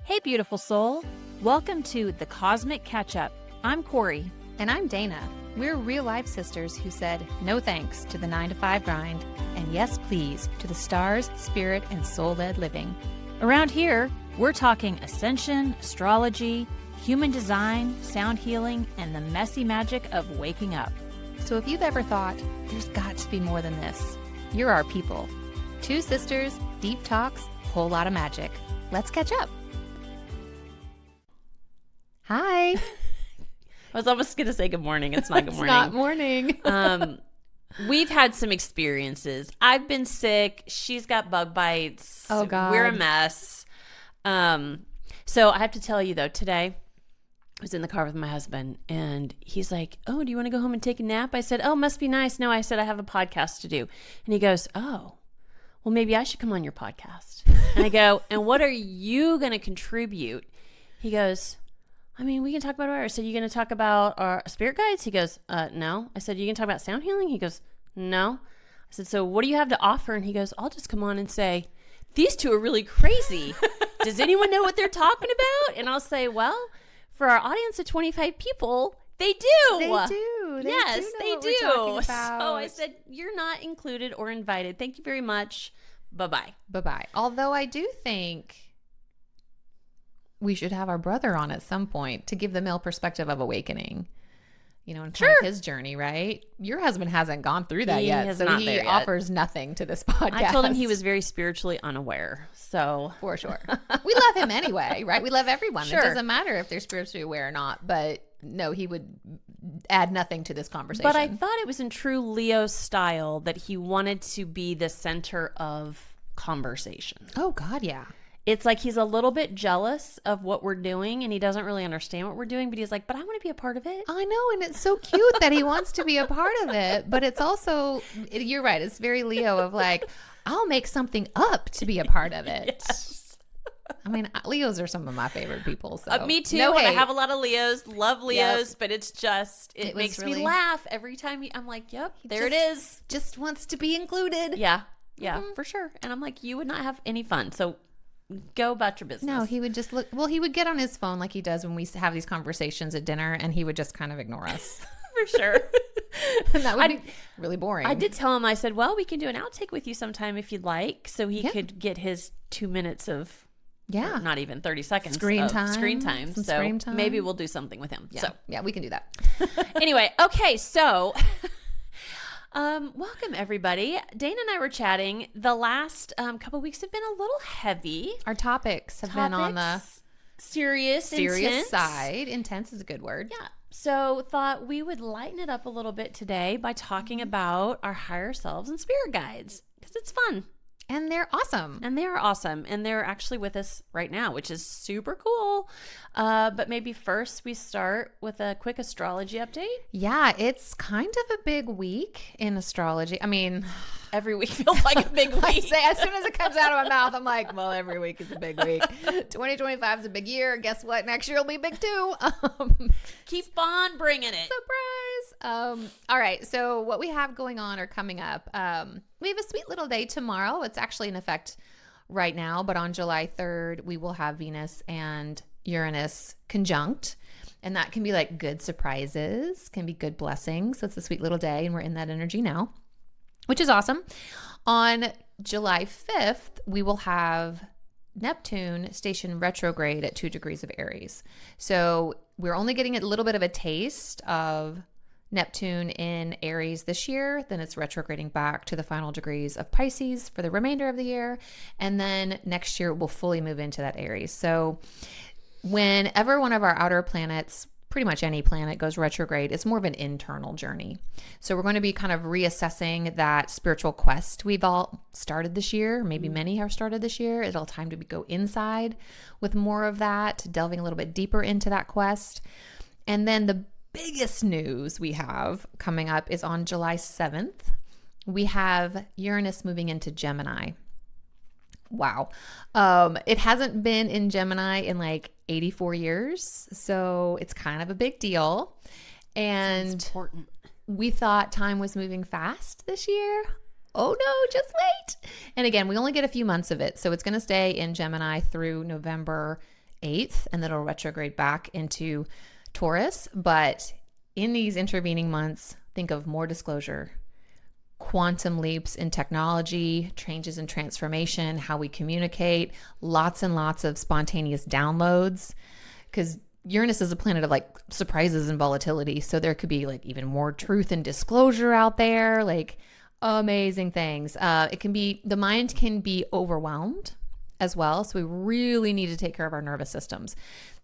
Hey, beautiful soul. Welcome to The Cosmic Catch-Up. I'm Corri. And I'm Dana. We're real-life sisters who said no thanks to the 9-to-5 grind and yes, please, to the stars, spirit, and soul-led living. Around here, we're talking ascension, astrology, human design, sound healing, and the messy magic of waking up. So if you've ever thought, there's got to be more than this, you're our people. Two sisters, deep talks, whole lot of magic. Let's catch up. Hi. I was almost going to say good morning. It's not good morning. It's not morning. We've had some experiences. I've been sick. She's got bug bites. Oh, God. We're a mess. So I have to tell you, though, today I was in the car with my husband, and he's like, oh, do you want to go home and take a nap? I said, oh, must be nice. No, I said, I have a podcast to do. And he goes, oh, well, maybe I should come on your podcast. And I go, and what are you going to contribute? He goes, I mean, we can talk about whatever. I said, you going to talk about our spirit guides? He goes, no. I said, you can talk about sound healing? He goes, no. I said, so what do you have to offer? And he goes, I'll just come on and say, these two are really crazy. Does anyone know what they're talking about? And I'll say, well, for our audience of 25 people, they do. They do. Yes, they do. We're So I said, you're not included or invited. Thank you very much. Bye-bye. Bye-bye. Although I do think we should have our brother on at some point to give the male perspective of awakening, you know, and kind of his journey, right? Your husband hasn't gone through that yet, so he offers nothing to this podcast. I told him he was very spiritually unaware, so. For sure. We love him anyway, right? We love everyone. Sure. It doesn't matter if they're spiritually aware or not, but no, he would add nothing to this conversation. But I thought it was in true Leo style that he wanted to be the center of conversation. Oh, God, yeah. It's like he's a little bit jealous of what we're doing, and he doesn't really understand what we're doing, but he's like, but I want to be a part of it. I know, and it's so cute that he wants to be a part of it, but it's also, you're right, it's very Leo of like, I'll make something up to be a part of it. Yes. I mean, Leos are some of my favorite people. So me too. No I hate. have a lot of Leos, love Leos, but it's just, it makes really, me laugh every time I'm like, yep, there it is. Just wants to be included. Yeah, for sure. And I'm like, you would not have any fun. So go about your business. No, he would just look. Well, he would get on his phone like he does when we have these conversations at dinner, and he would just kind of ignore us. For sure. And that would be really boring. I did tell him, I said, well, we can do an outtake with you sometime if you'd like. So he could get his 2 minutes of, not even 30 seconds screen time. Some so screen time. Maybe we'll do something with him. Yeah. So yeah, we can do that. Anyway, okay, so welcome everybody. Dana and I were chatting. The last couple weeks have been a little heavy. Our topics have been on the serious intense side. Intense is a good word. Yeah. So thought we would lighten it up a little bit today by talking about our higher selves and spirit guides, because it's fun. And they're awesome. And they are awesome. And they're actually with us right now, which is super cool. But maybe first we start with a quick astrology update. Yeah, it's kind of a big week in astrology. I mean, every week feels like a big week. I say, as soon as it comes out of my mouth, I'm like, well, every week is a big week. 2025 is a big year. Guess what? Next year will be big too. Keep on bringing it. Surprise. All right. So what we have going on or coming up, we have a sweet little day tomorrow. It's actually in effect right now, but on July 3rd, we will have Venus and Uranus conjunct. And that can be like good surprises, can be good blessings. So it's a sweet little day, and we're in that energy now, which is awesome. On July 5th, we will have Neptune station retrograde at 2 degrees of Aries. So we're only getting a little bit of a taste of Neptune in Aries this year. Then it's retrograding back to the final degrees of Pisces for the remainder of the year. And then next year we'll fully move into that Aries. So whenever one of our outer planets, pretty much any planet, goes retrograde, it's more of an internal journey. So we're going to be kind of reassessing that spiritual quest we've all started this year. Maybe many have started this year. It's all time to go inside with more of that, delving a little bit deeper into that quest. And then the biggest news we have coming up is on July 7th. We have Uranus moving into Gemini. Wow. It hasn't been in Gemini in like 84 years. So it's kind of a big deal. And important. We thought time was moving fast this year. Oh no, just wait. And again, we only get a few months of it. So it's going to stay in Gemini through November 8th, and then it'll retrograde back into Taurus. But in these intervening months, think of more disclosure, quantum leaps in technology, changes in transformation, how we communicate, lots and lots of spontaneous downloads, because Uranus is a planet of like surprises and volatility. So there could be like even more truth and disclosure out there, like amazing things. The mind can be overwhelmed as well. So we really need to take care of our nervous systems.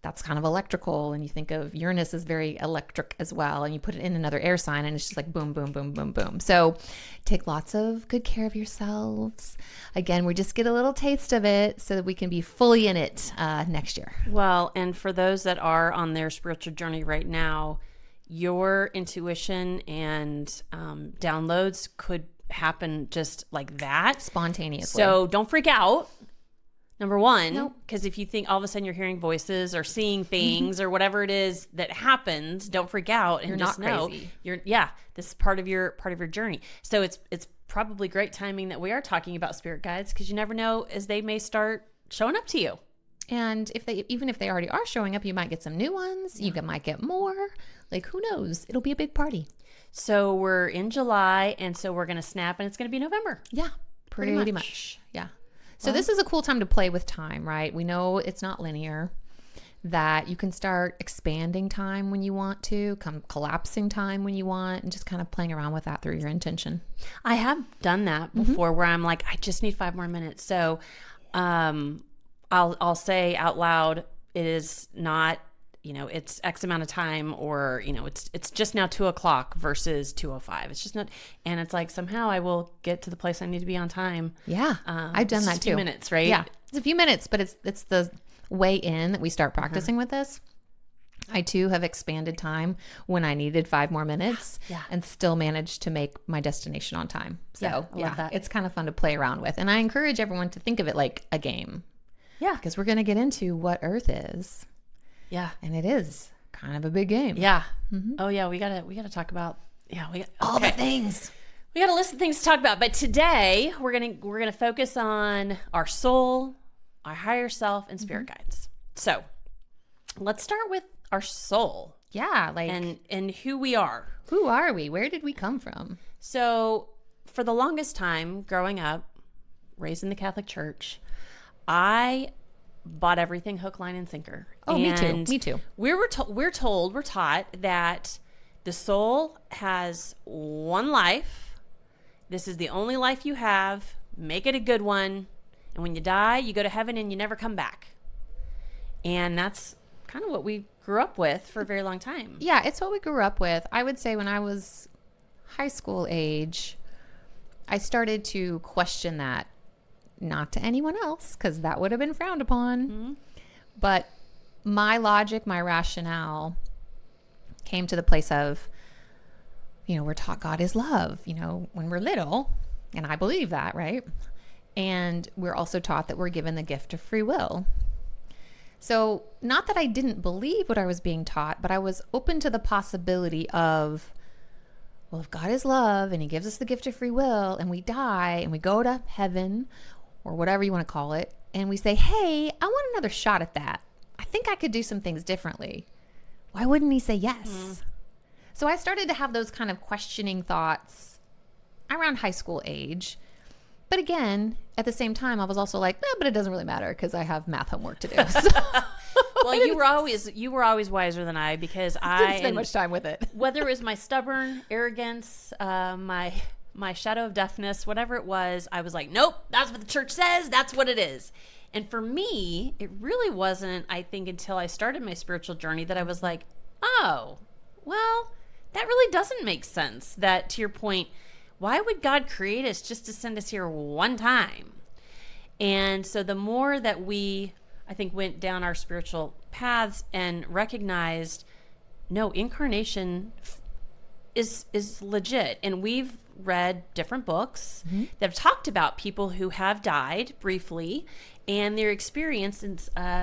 That's kind of electrical. And you think of Uranus as very electric as well. And you put it in another air sign and it's just like boom, boom, boom, boom, boom. So take lots of good care of yourselves. Again, we just get a little taste of it so that we can be fully in it next year. Well, and for those that are on their spiritual journey right now, your intuition and downloads could happen just like that. Spontaneously. So don't freak out. Number one, Nope. because if you think all of a sudden you're hearing voices or seeing things or whatever it is that happens, don't freak out and You're just not know crazy. this is part of your journey. So it's probably great timing that we are talking about spirit guides, because you never know as they may start showing up to you. And even if they already are showing up, you might get some new ones. You might get more. Like, who knows? It'll be a big party. So we're in July, and so we're going to snap, and it's going to be November. Yeah, pretty much. Yeah. So this is a cool time to play with time, right? We know it's not linear, that you can start expanding time when you want to, collapsing time when you want, and just kind of playing around with that through your intention. I have done that before where I'm like, I just need 5 more minutes. So I'll say out loud, it is not, it's X amount of time, or, it's just now 2:00 versus 2:05. It's just not, and it's like, somehow I will get to the place I need to be on time. Yeah. I've done that a few too. minutes, right? Yeah. It's a few minutes, but it's the way in that we start practicing with this. I too have expanded time when I needed 5 more minutes and still managed to make my destination on time. So I love that. It's kind of fun to play around with. And I encourage everyone to think of it like a game. Yeah. Because we're going to get into what Earth is. Yeah. And it is kind of a big game. Yeah. Oh yeah. We gotta talk about, All the things. We got a list of things to talk about, but today we're gonna focus on our soul, our higher self, and spirit guides. So let's start with our soul. Yeah. Like, and who we are. who are we? Where did we come from? So for the longest time growing up, raised in the Catholic Church, I bought everything hook, line, and sinker. Oh, And me too. we're taught that the soul has one life. This is the only life you have. Make it a good one. And when you die, you go to heaven and you never come back. And that's kind of what we grew up with for a very long time. Yeah, it's what we grew up with. I would say when I was high school age, I started to question that. Not to anyone else, because that would have been frowned upon. But my logic, my rationale came to the place of, we're taught God is love, when we're little. And I believe that, right? And we're also taught that we're given the gift of free will. So not that I didn't believe what I was being taught, but I was open to the possibility of, well, if God is love and he gives us the gift of free will and we die and we go to heaven or whatever you want to call it, and we say, hey, I want another shot at that. I think I could do some things differently. Why wouldn't he say yes? So I started to have those kind of questioning thoughts around high school age. But again, at the same time, I was also like, but it doesn't really matter because I have math homework to do. So Well, you were always wiser than I, because I didn't spend much time with it. whether it was my stubborn arrogance, my shadow of deafness, whatever it was, I was like, nope, that's what the church says. That's what it is. And for me, it really wasn't, I think, until I started my spiritual journey that I was like, oh, well, that really doesn't make sense. That, to your point, why would God create us just to send us here one time? And so the more that we, I think, went down our spiritual paths and recognized, no, incarnation is legit. And we've read different books that have talked about people who have died briefly and their experience. And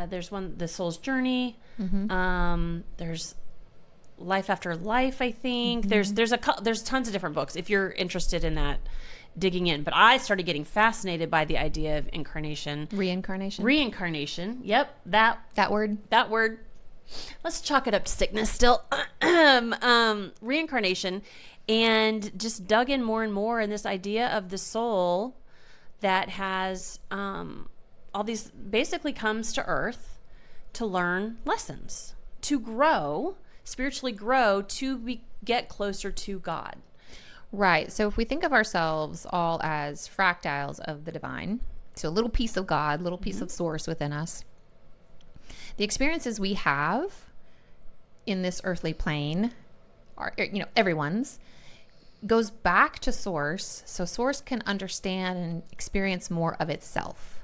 there's one, The Soul's Journey. There's Life After Life, I think. There's tons of different books if you're interested in that digging in. But I started getting fascinated by the idea of incarnation. Reincarnation. Yep. That word. Let's chalk it up to sickness still. Reincarnation. And just dug in more and more in this idea of the soul that has all these, basically comes to earth to learn lessons, to grow, spiritually grow, to get closer to God. Right. So if we think of ourselves all as fractals of the divine, so a little piece of God, little piece of source within us, the experiences we have in this earthly plane are, everyone's, goes back to source, so source can understand and experience more of itself.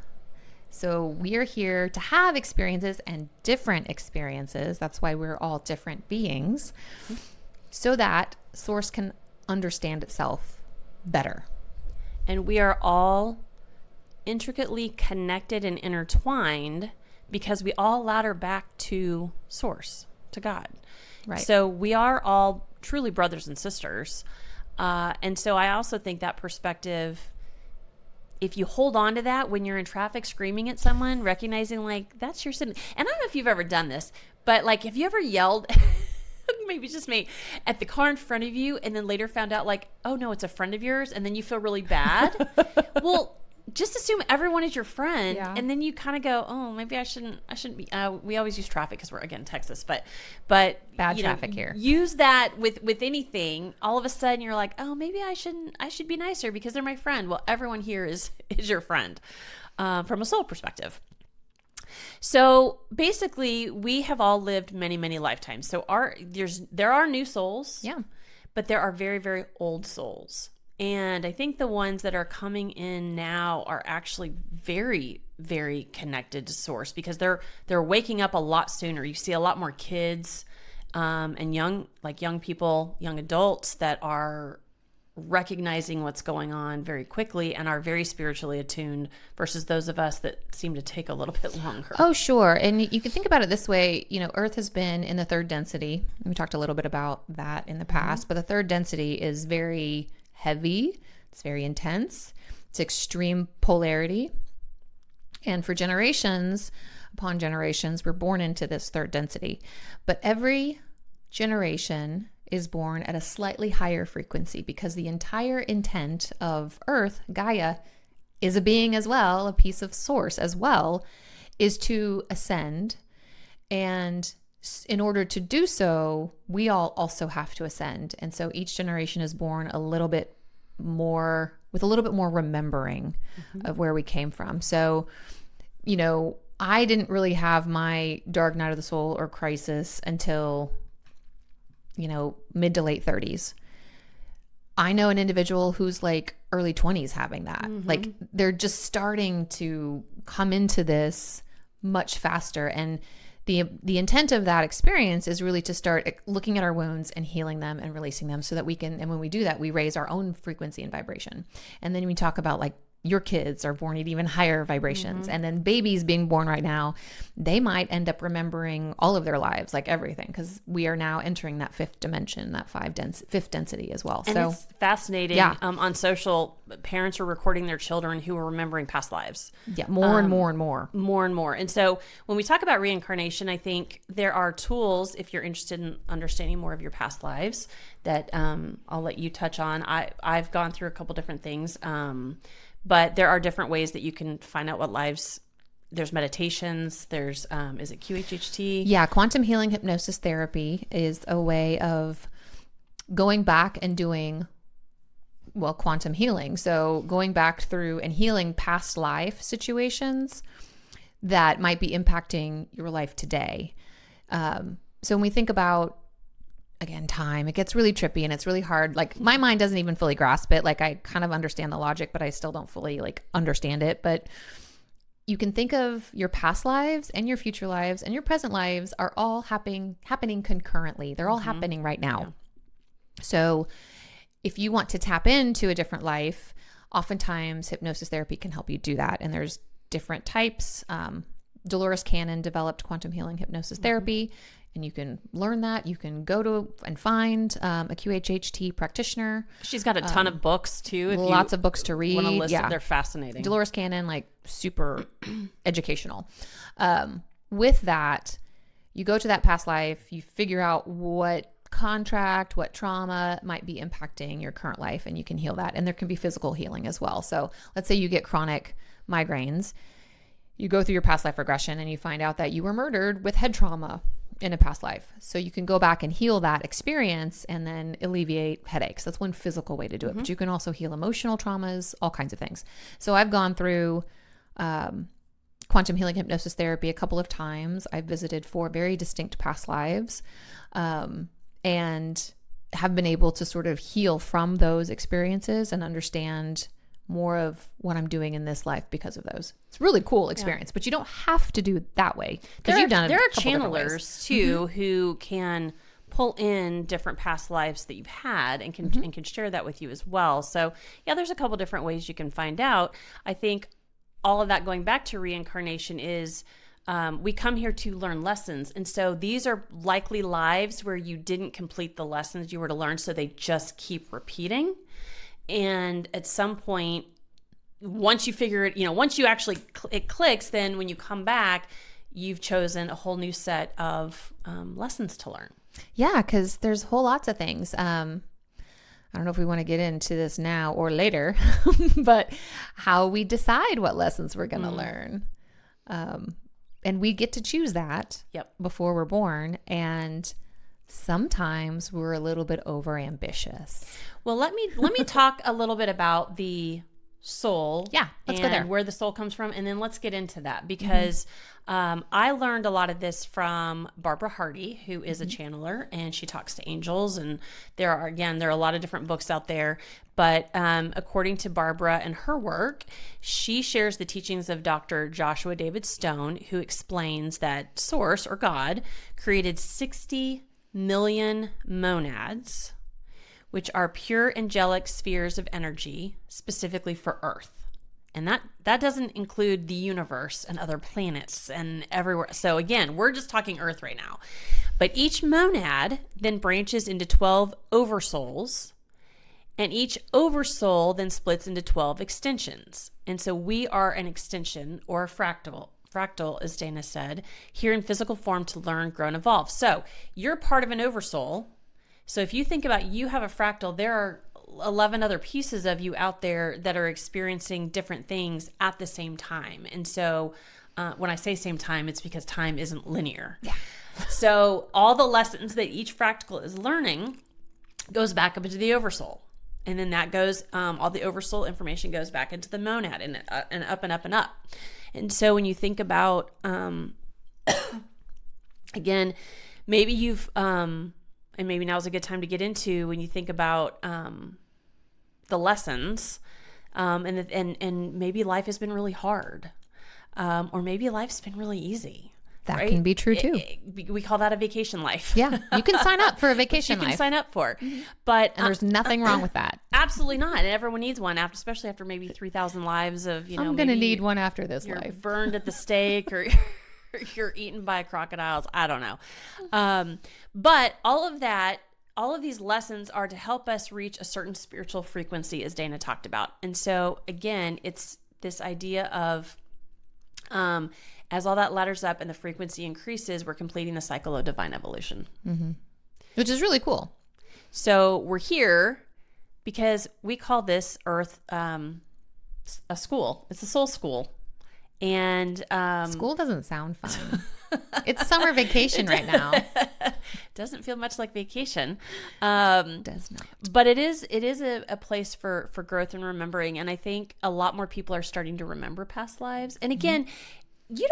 So we are here to have experiences and different experiences. That's why we're all different beings, so that source can understand itself better. And we are all intricately connected and intertwined because we all ladder back to source, to God. Right. So we are all truly brothers and sisters. And so I also think that perspective, if you hold on to that when you're in traffic screaming at someone, recognizing like that's your sin. And I don't know if you've ever done this, but like, have you ever yelled, maybe just me, at the car in front of you and then later found out like, oh no, it's a friend of yours, and then you feel really bad? Well, just assume everyone is your friend, Yeah. and then you kind of go, oh, maybe I shouldn't be. We always use traffic because we're, again, Texas, but bad traffic here. Use that with anything. All of a sudden, you're like, oh, maybe I should be nicer because they're my friend. Well, everyone here is your friend from a soul perspective. So basically, we have all lived many, many lifetimes. So there are new souls, Yeah. but there are very, very old souls. And I think the ones that are coming in now are actually very, very connected to source because they're waking up a lot sooner. You see a lot more kids and young people, young adults that are recognizing what's going on very quickly and are very spiritually attuned versus those of us that seem to take a little bit longer. Oh, sure. And you can think about it this way. Earth has been in the third density. We talked a little bit about that in the past, but the third density is very heavy. It's very intense. It's extreme polarity. And for generations upon generations, we're born into this third density. But every generation is born at a slightly higher frequency because the entire intent of Earth, Gaia, is a being as well, a piece of source as well, is to ascend. And in order to do so, we all also have to ascend. And so each generation is born with a little bit more remembering of where we came from. So, I didn't really have my dark night of the soul or crisis until, mid to late 30s. I know an individual who's like early 20s having that. Like they're just starting to come into this much faster. And the intent of that experience is really to start looking at our wounds and healing them and releasing them so that we can, and when we do that, we raise our own frequency and vibration. And then we talk about like your kids are born at even higher vibrations. And then babies being born right now, they might end up remembering all of their lives, like everything, because we are now entering that fifth dimension, that fifth density as well. And so it's fascinating. Yeah. On social, parents are recording their children who are remembering past lives. Yeah, more and more and more. More and more. And so when we talk about reincarnation, I think there are tools, if you're interested in understanding more of your past lives, that I'll let you touch on. I've gone through a couple different things. But there are different ways that you can find out what lives. There's meditations. There's, is it QHHT? Yeah, quantum healing hypnosis therapy is a way of going back and doing, quantum healing. So going back through and healing past life situations that might be impacting your life today. So when we think about, again, time, it gets really trippy and it's really hard. Like my mind doesn't even fully grasp it. Like I kind of understand the logic, but I still don't fully understand it. But you can think of your past lives and your future lives and your present lives are all happening concurrently. They're all happening right now. Yeah. So if you want to tap into a different life, oftentimes hypnosis therapy can help you do that. And there's different types. Dolores Cannon developed quantum healing hypnosis therapy, and you can learn that. You can go to and find a QHHT practitioner. She's got a ton of books too. If Lots of books to read. Want to listen, they're fascinating. Dolores Cannon, like super educational. With that, you go to that past life, you figure out what contract, what trauma might be impacting your current life, and you can heal that. And there can be physical healing as well. So let's say you get chronic migraines. You go through your past life regression and you find out that you were murdered with head trauma in a past life. So you can go back and heal that experience and then alleviate headaches. That's one physical way to do it. But you can also heal emotional traumas, all kinds of things. So I've gone through quantum healing hypnosis therapy a couple of times. I've visited 4 very distinct past lives. And have been able to sort of heal from those experiences and understand more of what I'm doing in this life because of those. It's a really cool experience, but you don't have to do it that way because you've done it. There are a couple different ways. channelers too who can pull in different past lives that you've had and can share that with you as well. So yeah, there's a couple different ways you can find out. I think all of that going back to reincarnation is we come here to learn lessons. And so these are likely lives where you didn't complete the lessons you were to learn. So they just keep repeating. And at some point, once you figure it, once you actually, it clicks, then when you come back, you've chosen a whole new set of lessons to learn. Yeah, because there's whole lots of things. I don't know if we want to get into this now or later, but how we decide what lessons we're going to learn. And we get to choose that before we're born. And sometimes we're a little bit over ambitious. Well, let me talk a little bit about the soul. Yeah, let's go there. Where the soul comes from. And then let's get into that because I learned a lot of this from Barbara Hardy, who is a channeler, and she talks to angels. And there are a lot of different books out there. But according to Barbara and her work, she shares the teachings of Dr. Joshua David Stone, who explains that Source, or God, created 60 million monads, which are pure angelic spheres of energy, specifically for Earth. And that doesn't include the universe and other planets and everywhere. So again, we're just talking Earth right now. But each monad then branches into 12 oversouls, and each oversoul then splits into 12 extensions. And so we are an extension, or a fractal, as Dana said, here in physical form to learn, grow, and evolve. So you're part of an oversoul. So if you think about, you have a fractal, there are 11 other pieces of you out there that are experiencing different things at the same time. And so when I say same time, it's because time isn't linear. Yeah. So all the lessons that each fractal is learning goes back up into the oversoul. And then that goes, all the oversoul information goes back into the monad and up and up and up. And so when you think about, again, maybe you've, and maybe now's a good time to get into when you think about the lessons, and maybe life has been really hard, or maybe life's been really easy. That right? can be true too. We call that a vacation life. Yeah, you can sign up for a vacation life. You can sign up for, but and there's nothing wrong with that. Absolutely not. And everyone needs one, especially after maybe 3,000 lives of I'm going to need one after this you're life. Burned at the stake, or you're eaten by crocodiles. I don't know. But all of these lessons are to help us reach a certain spiritual frequency, as Dana talked about. And so again, it's this idea of, as all that ladders up and the frequency increases, we're completing the cycle of divine evolution. Mm-hmm. Which is really cool. So we're here because we call this Earth a school. It's a soul school. And school doesn't sound fun. It's summer vacation right now. Doesn't feel much like vacation. Does not. But it is a place for growth and remembering. And I think a lot more people are starting to remember past lives. And again, you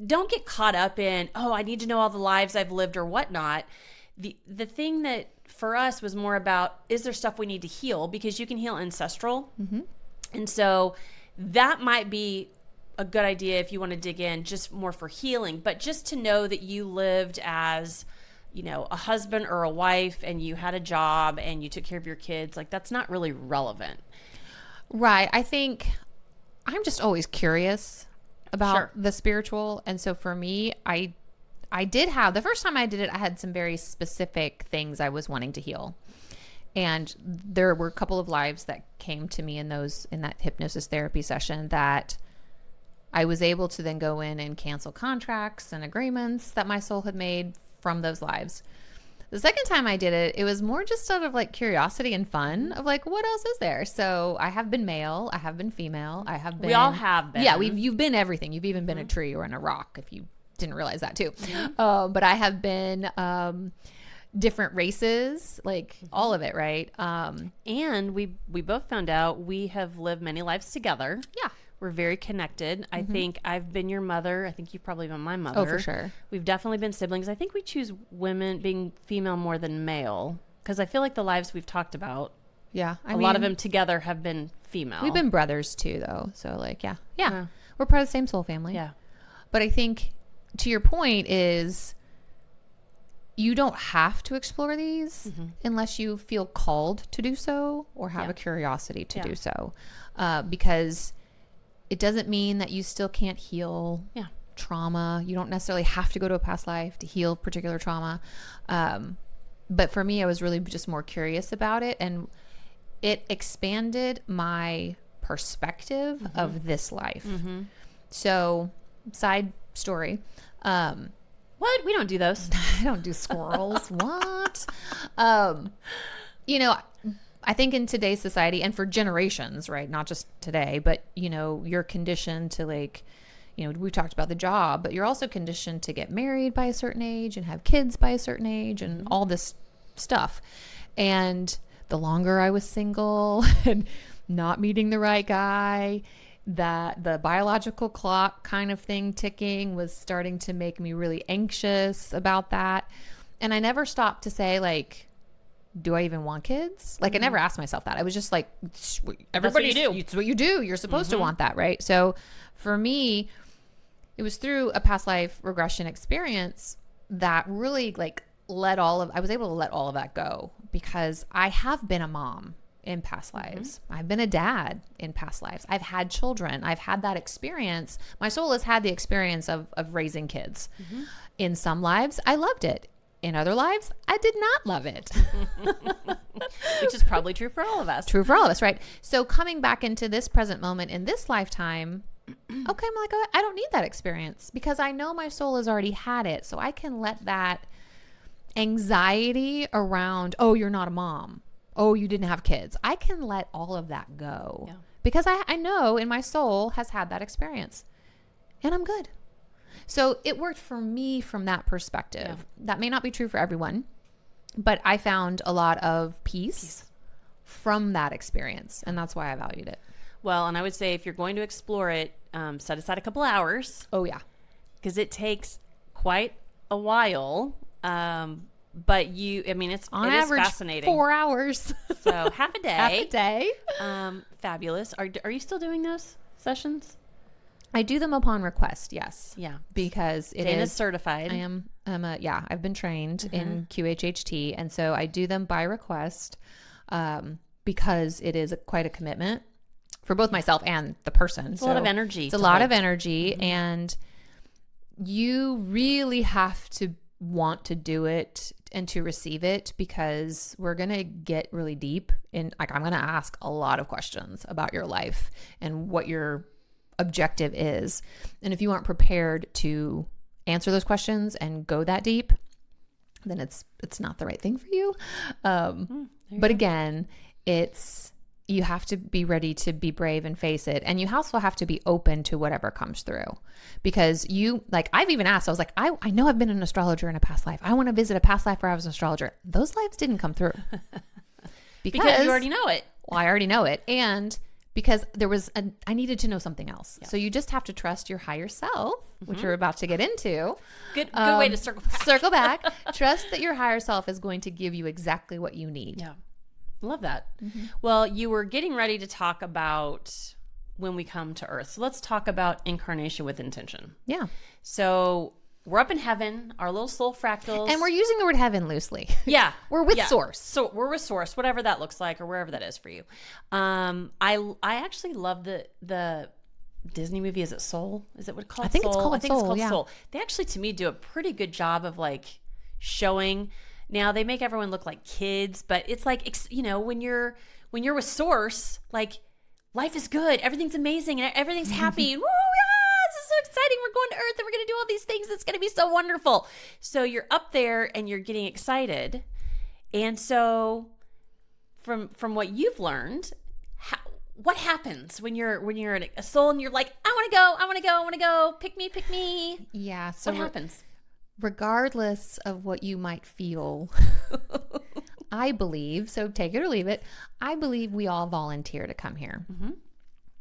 don't get caught up in, I need to know all the lives I've lived or whatnot. The thing that for us was more about, is there stuff we need to heal? Because you can heal ancestral. Mm-hmm. And so that might be a good idea if you want to dig in just more for healing, but just to know that you lived as, a husband or a wife, and you had a job and you took care of your kids, like that's not really relevant. Right. I think I'm just always curious about Sure. the spiritual. And so for me, I did have, the first time I did it, I had some very specific things I was wanting to heal. And there were a couple of lives that came to me in that hypnosis therapy session that I was able to then go in and cancel contracts and agreements that my soul had made from those lives. The second time I did it, it was more just out of like curiosity and fun of like, what else is there? So I have been male, I have been female, I have been. We all have been. Yeah, you've been everything. You've even been a tree or in a rock, if you didn't realize that too. But I have been different races, like all of it, right? And we both found out we have lived many lives together. Yeah. We're very connected. I think I've been your mother. I think you've probably been my mother. Oh, for sure. We've definitely been siblings. I think we choose women being female more than male because I feel like the lives we've talked about, Yeah. a lot of them together have been female. We've been brothers too, though. So like, yeah. We're part of the same soul family. Yeah. But I think to your point is you don't have to explore these unless you feel called to do so or have a curiosity to do so. Because it doesn't mean that you still can't heal trauma. You don't necessarily have to go to a past life to heal particular trauma. But for me, I was really just more curious about it. And it expanded my perspective of this life. So, side story. What? We don't do those. I don't do squirrels. What? You know, I think in today's society and for generations, right? Not just today, but you know, you're conditioned to like, you know, we talked about the job, but you're also conditioned to get married by a certain age and have kids by a certain age and all this stuff. And the longer I was single and not meeting the right guy, that the biological clock kind of thing ticking was starting to make me really anxious about that. And I never stopped to say like, do I even want kids? Like I never asked myself that. I was just like, everybody it's what you do. You're supposed to want that, right? So for me, it was through a past life regression experience that really like I was able to let all of that go because I have been a mom in past lives. I've been a dad in past lives. I've had children. I've had that experience. My soul has had the experience of raising kids. In some lives, I loved it. In other lives, I did not love it. Which is probably true for all of us. True for all of us, right? So coming back into this present moment in this lifetime, okay, I'm like, oh, I don't need that experience because I know my soul has already had it. So I can let that anxiety around, oh, you're not a mom. Oh, you didn't have kids. I can let all of that go because I know in my soul has had that experience and I'm good. So it worked for me from that perspective. That may not be true for everyone, but I found a lot of peace from that experience. And that's why I valued it. Well, and I would say if you're going to explore it, set aside a couple hours. Oh, yeah. Because it takes quite a while. But it's on it is average fascinating. 4 hours. So half a day. Half a day. Fabulous. Are you still doing those sessions? I do them upon request. Yes. Yeah. Because it Dana's is certified. I am. I've been trained in QHHT, and so I do them by request because it is quite a commitment for both myself and the person. It's a lot of energy. It's a lot of energy, and you really have to want to do it and to receive it because we're going to get really deep in, like, I'm going to ask a lot of questions about your life and what your objective is. And if you aren't prepared to answer those questions and go that deep, then it's not the right thing for you. But again, you have to be ready to be brave and face it. And you also have to be open to whatever comes through, because I've even asked, I was like, I know I've been an astrologer in a past life. I want to visit a past life where I was an astrologer. Those lives didn't come through because you already know it. Well, I already know it. And because I needed to know something else. Yeah. So you just have to trust your higher self, which we're about to get into. Good way to circle back. Circle back. Trust that your higher self is going to give you exactly what you need. Yeah. Love that. Well, you were getting ready to talk about when we come to Earth. So let's talk about incarnation with intention. Yeah. So we're up in heaven, our little soul fractals. And we're using the word heaven loosely. Yeah. We're with Source. So we're with Source, whatever that looks like or wherever that is for you. I actually love the Disney movie. Is it Soul? Is it what it's called? I think it's called I think it's Soul, called yeah. Soul. They actually, to me, do a pretty good job of like showing. Now they make everyone look like kids, but it's like, you know, when you're with Source, like life is good, everything's amazing, and everything's happy. And, woo, yeah, this is so exciting. We're going to Earth, and we're going to do all these things. It's going to be so wonderful. So you're up there, and you're getting excited. And so, from what you've learned, what happens when you're a soul and you're like, I want to go, pick me. Yeah. So what happens? Regardless of what you might feel, I believe, so take it or leave it, I believe we all volunteer to come here. Mm-hmm.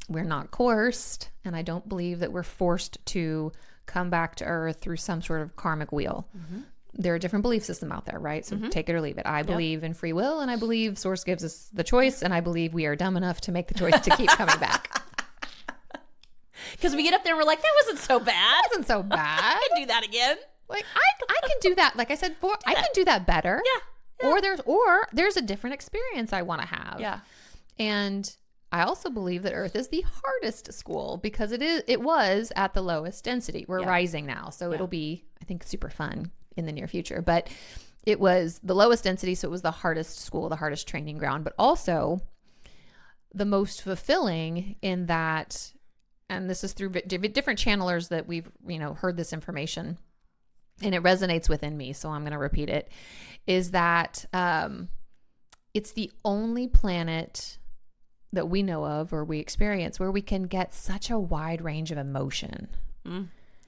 We're not coerced, and I don't believe that we're forced to come back to Earth through some sort of karmic wheel. Mm-hmm. There are different belief systems out there, right? So take it or leave it. I believe in free will, and I believe Source gives us the choice, and I believe we are dumb enough to make the choice to keep coming back. Because we get up there and we're like, that wasn't so bad. That wasn't so bad. I can do that again. Like I can do that. Like I said before, I can do that better. Yeah. Or there's a different experience I want to have. Yeah. And I also believe that Earth is the hardest school because it was at the lowest density. We're rising now, so it'll be, I think, super fun in the near future. But it was the lowest density, so it was the hardest school, the hardest training ground, but also the most fulfilling in that. And this is through different channelers that we've heard this information. And it resonates within me, so I'm going to repeat it, is that it's the only planet that we know of or we experience where we can get such a wide range of emotion.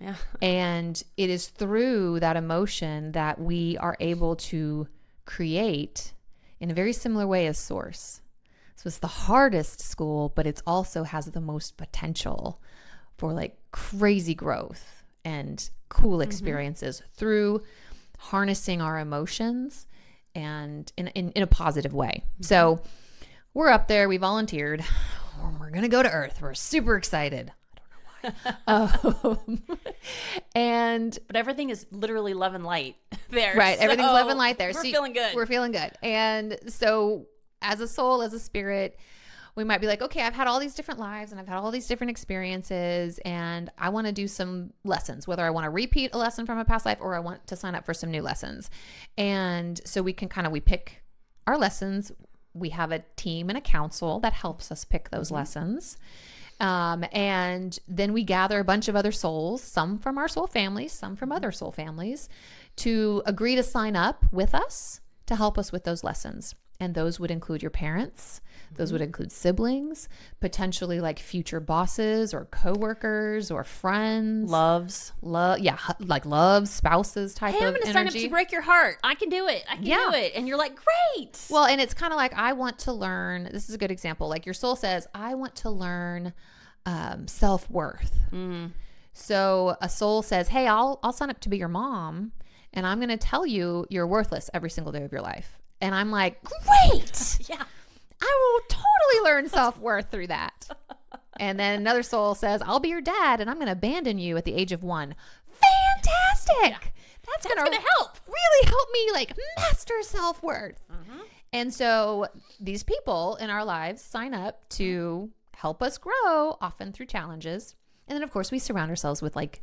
Yeah. And it is through that emotion that we are able to create in a very similar way as Source. So it's the hardest school, but it also has the most potential for like crazy growth and cool experiences through harnessing our emotions and in a positive way. So we're up there, we volunteered, we're going to go to Earth. We're super excited. I don't know why. But everything is literally love and light there. Right. So Everything's love and light there. We're feeling good. We're feeling good. And so as a soul, as a spirit, we might be like, okay, I've had all these different lives and I've had all these different experiences and I want to do some lessons, whether I want to repeat a lesson from a past life or I want to sign up for some new lessons. And so we pick our lessons. We have a team and a council that helps us pick those lessons. And then we gather a bunch of other souls, some from our soul families, some from other soul families, to agree to sign up with us to help us with those lessons. And those would include your parents. Those would include siblings, potentially like future bosses or coworkers or friends. Loves, spouses type hey, of I'm going to sign up to break your heart. I can do it. I can do it. And you're like, great. Well, and it's kind of like, I want to learn. This is a good example. Like your soul says, I want to learn self-worth. So a soul says, hey, I'll sign up to be your mom. And I'm going to tell you you're worthless every single day of your life. And I'm like, great. Yeah. I will totally learn self-worth through that. And then another soul says, I'll be your dad and I'm going to abandon you at the age of 1. Fantastic. Yeah. That's going to help. Really help me like master self-worth. And so these people in our lives sign up to help us grow, often through challenges. And then of course we surround ourselves with like,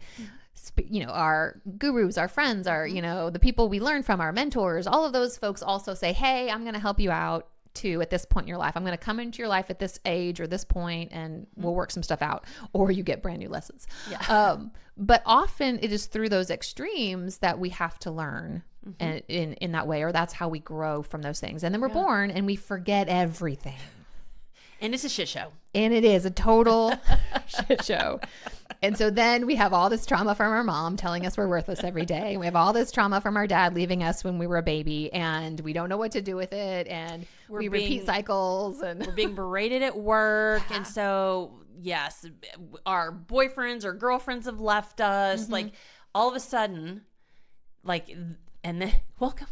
our gurus, our friends, the people we learn from, our mentors. All of those folks also say, hey, I'm going to help you out too at this point in your life. I'm going to come into your life at this age or this point and we'll work some stuff out, or you get brand new lessons. Yeah. But often it is through those extremes that we have to learn and in that way, or that's how we grow from those things. And then we're born and we forget everything. And it's a shit show. And it is a total shit show. And so then we have all this trauma from our mom telling us we're worthless every day. We have all this trauma from our dad leaving us when we were a baby and we don't know what to do with it. And we repeat cycles and we're being berated at work. And so, yes, our boyfriends or girlfriends have left us. Like all of a sudden, like, and then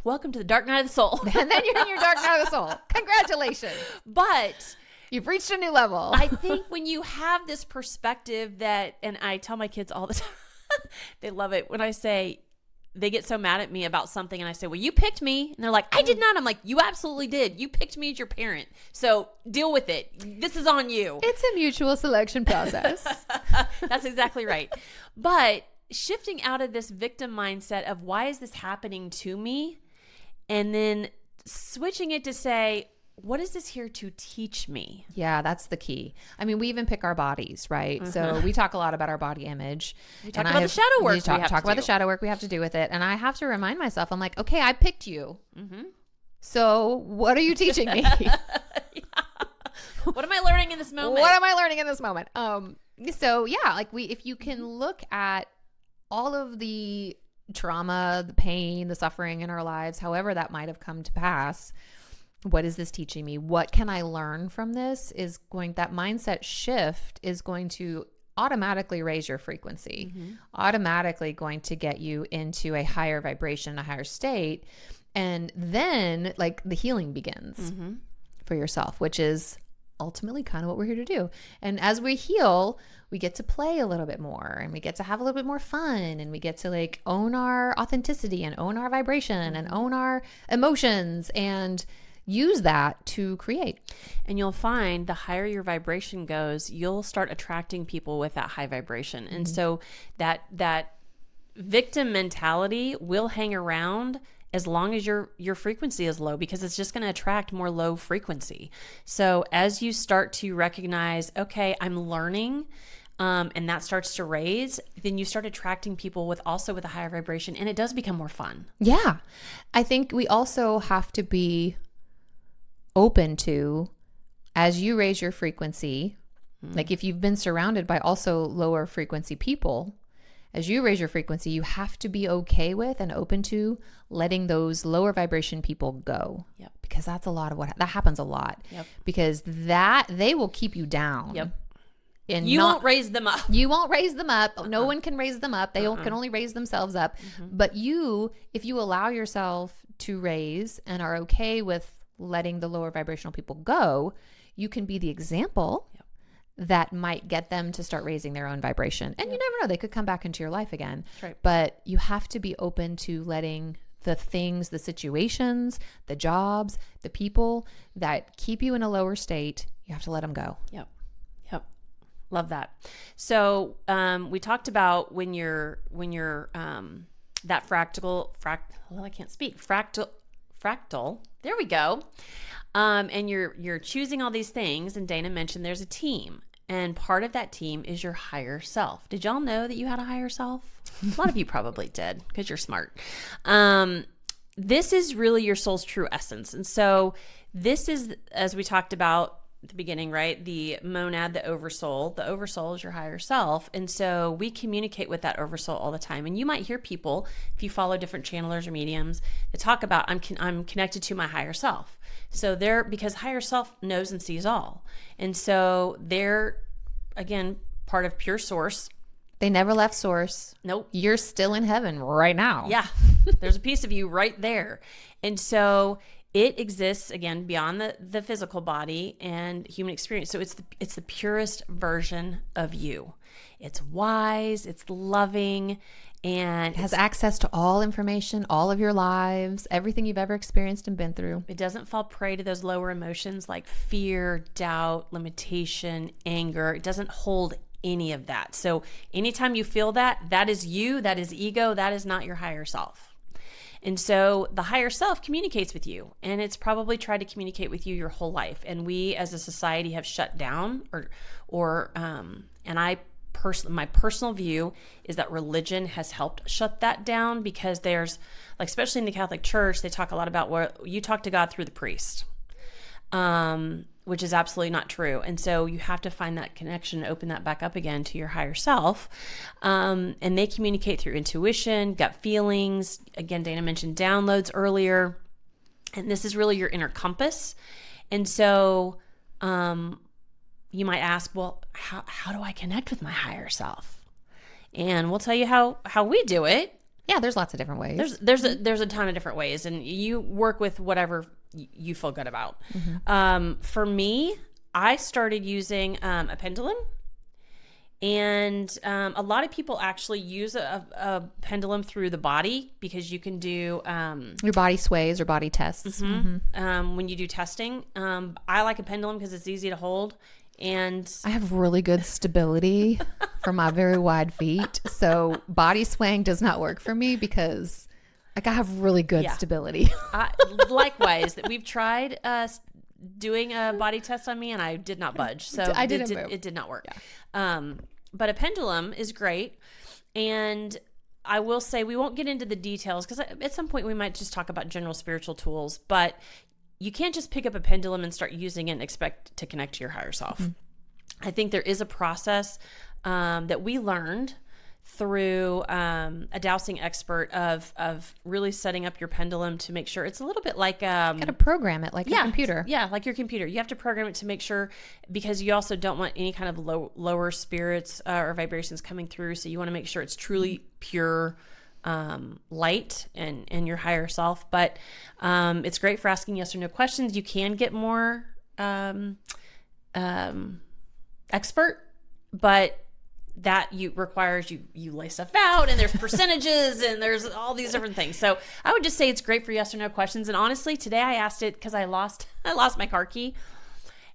welcome to the dark night of the soul. And then you're in your dark night of the soul. Congratulations. But you've reached a new level. I think when you have this perspective that, and I tell my kids all the time, they love it when I say they get so mad at me about something and I say, well, you picked me. And they're like, I did not. I'm like, you absolutely did. You picked me as your parent. So deal with it. This is on you. It's a mutual selection process. That's exactly right. But shifting out of this victim mindset of why is this happening to me? And then switching it to say, what is this here to teach me? Yeah, that's the key. I mean, we even pick our bodies, right? So we talk a lot about our body image. We talk about the shadow work. We talk about the shadow work we have to do with it. And I have to remind myself, I'm like, okay, I picked you. So what are you teaching me? What am I learning in this moment? What am I learning in this moment? So yeah, like if you can look at all of the trauma, the pain, the suffering in our lives, however that might have come to pass, what is this teaching me? What can I learn from this? That mindset shift is going to automatically raise your frequency, automatically going to get you into a higher vibration, a higher state. And then like the healing begins for yourself, which is ultimately kind of what we're here to do. And as we heal, we get to play a little bit more and we get to have a little bit more fun and we get to like own our authenticity and own our vibration and own our emotions and use that to create. And you'll find the higher your vibration goes, you'll start attracting people with that high vibration. And so that victim mentality will hang around as long as your frequency is low, because it's just going to attract more low frequency. So as you start to recognize, okay, I'm learning, and that starts to raise, then you start attracting people with a higher vibration, and it does become more fun. Yeah. I think we also have to be open to, as you raise your frequency, like if you've been surrounded by also lower frequency people, as you raise your frequency, you have to be okay with and open to letting those lower vibration people go. Yep. Because that's a lot of that happens a lot. Yep. Because they will keep you down. Yep. And you won't raise them up. You won't raise them up. No one can raise them up. They can only raise themselves up. But if you allow yourself to raise and are okay with letting the lower vibrational people go, you can be the example that might get them to start raising their own vibration. And you never know, they could come back into your life again. That's right. But you have to be open to letting the things, the situations, the jobs, the people that keep you in a lower state, you have to let them go. Yep. Love that. So we talked about when you're that fractal. I can't speak. Fractal. There we go. And you're choosing all these things. And Dana mentioned there's a team. And part of that team is your higher self. Did y'all know that you had a higher self? A lot of you probably did because you're smart. This is really your soul's true essence. And so this is, as we talked about at the beginning, right? The monad, the oversoul. The oversoul is your higher self. And so we communicate with that oversoul all the time. And you might hear people, if you follow different channelers or mediums, that talk about, I'm connected to my higher self. So because higher self knows and sees all. And so they're, again, part of pure source. They never left source. Nope. You're still in heaven right now. Yeah. There's a piece of you right there. And so it exists, again, beyond the physical body and human experience. So it's the purest version of you. It's wise, it's loving, and it has access to all information, all of your lives, everything you've ever experienced and been through. It doesn't fall prey to those lower emotions like fear, doubt, limitation, anger. It doesn't hold any of that. So anytime you feel that is you, that is ego, that is not your higher self. And so the higher self communicates with you, and it's probably tried to communicate with you your whole life. And we as a society have shut down my personal view is that religion has helped shut that down, because there's, like, especially in the Catholic Church, they talk a lot about where you talk to God through the priest, which is absolutely not true. And so you have to find that connection and open that back up again to your higher self. And they communicate through intuition, gut feelings. Again, Dana mentioned downloads earlier. And this is really your inner compass. And so you might ask, well, how do I connect with my higher self? And we'll tell you how we do it. Yeah, there's lots of different ways. There's a ton of different ways, and you work with whatever you feel good about. For me, I started using a pendulum, And a lot of people actually use a pendulum through the body because you can do your body sways or body tests. when you do testing. I like a pendulum because it's easy to hold. And I have really good stability for my very wide feet. So body swaying does not work for me because like I have really good stability. Likewise, we've tried doing a body test on me and I did not budge. So it did not work. Yeah. But a pendulum is great. And I will say we won't get into the details because at some point we might just talk about general spiritual tools, but you can't just pick up a pendulum and start using it and expect to connect to your higher self. I think there is a process that we learned through a dowsing expert of really setting up your pendulum to make sure it's a little bit like You gotta program it like your computer. Yeah, like your computer. You have to program it to make sure, because you also don't want any kind of lower spirits or vibrations coming through. So you want to make sure it's truly pure light and your higher self. But it's great for asking yes or no questions. You can get more expert, but that requires you lay stuff out, and there's percentages and there's all these different things. So I would just say it's great for yes or no questions. And honestly, today I asked it because I lost my car key,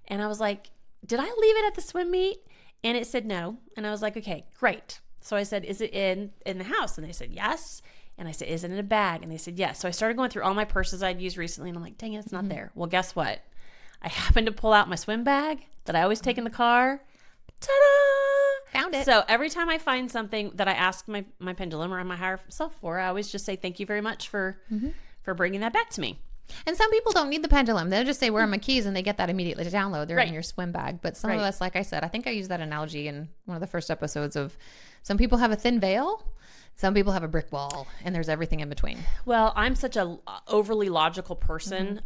and I was like, did I leave it at the swim meet? And it said no. And I was like, okay, great. So I said, is it in the house? And they said yes. And I said, is it in a bag? And they said yes. So I started going through all my purses I'd used recently, and I'm like, dang it, it's not there. Well, guess what? I happened to pull out my swim bag that I always take in the car. Ta-da! Found it. So every time I find something that I ask my pendulum or my higher self for, I always just say thank you very much for bringing that back to me. And some people don't need the pendulum. They'll just say, where are my keys? And they get that immediately to download. They're in your swim bag. But some of us, like I said, I think I used that analogy in one of the first episodes of some people have a thin veil. Some people have a brick wall, and there's everything in between. Well, I'm such a overly logical person.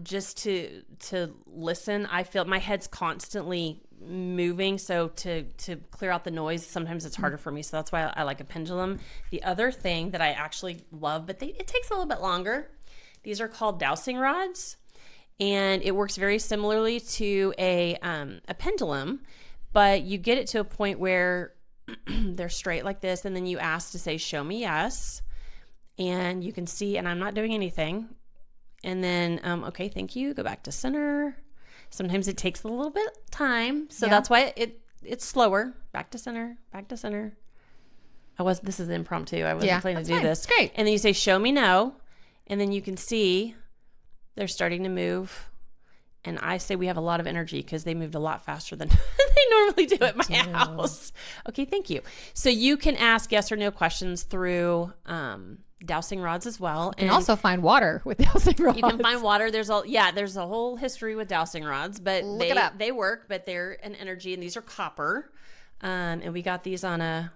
Just to listen, I feel my head's constantly moving. So to clear out the noise, sometimes it's harder for me. So that's why I like a pendulum. The other thing that I actually love, but it takes a little bit longer. These are called dowsing rods, and it works very similarly to a pendulum, but you get it to a point where they're straight like this, and then you ask to say, show me yes, and you can see, and I'm not doing anything, and then, okay, thank you, go back to center. Sometimes it takes a little bit of time, so that's why it's slower. Back to center, back to center. This is impromptu. I wasn't planning to do this. Great. And then you say, show me no, and then you can see they're starting to move. And I say we have a lot of energy because they moved a lot faster than they normally do at my house. Okay, thank you. So you can ask yes or no questions through dowsing rods as well. You can also find water with dowsing rods. You can find water. There's a whole history with dowsing rods, but they work, but they're an energy, and these are copper. And we got these on a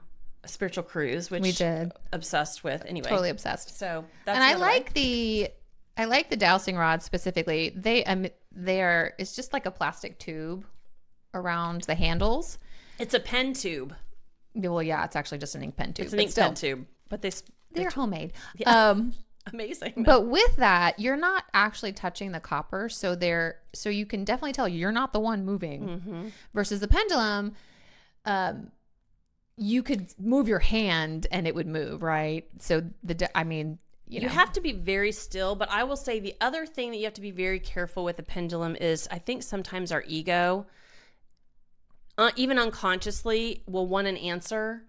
spiritual cruise, which we did. Obsessed with anyway. Totally obsessed. So that's and I like the dowsing rods specifically. It's just like a plastic tube around the handles. It's a pen tube. Well, yeah, it's actually just an ink pen tube. It's an ink pen tube, but they're homemade. Yeah. Amazing. But with that, you're not actually touching the copper, so you can definitely tell you're not the one moving. Versus the pendulum, you could move your hand and it would move, right? So you have to be very still, but I will say the other thing that you have to be very careful with a pendulum is I think sometimes our ego, even unconsciously, will want an answer.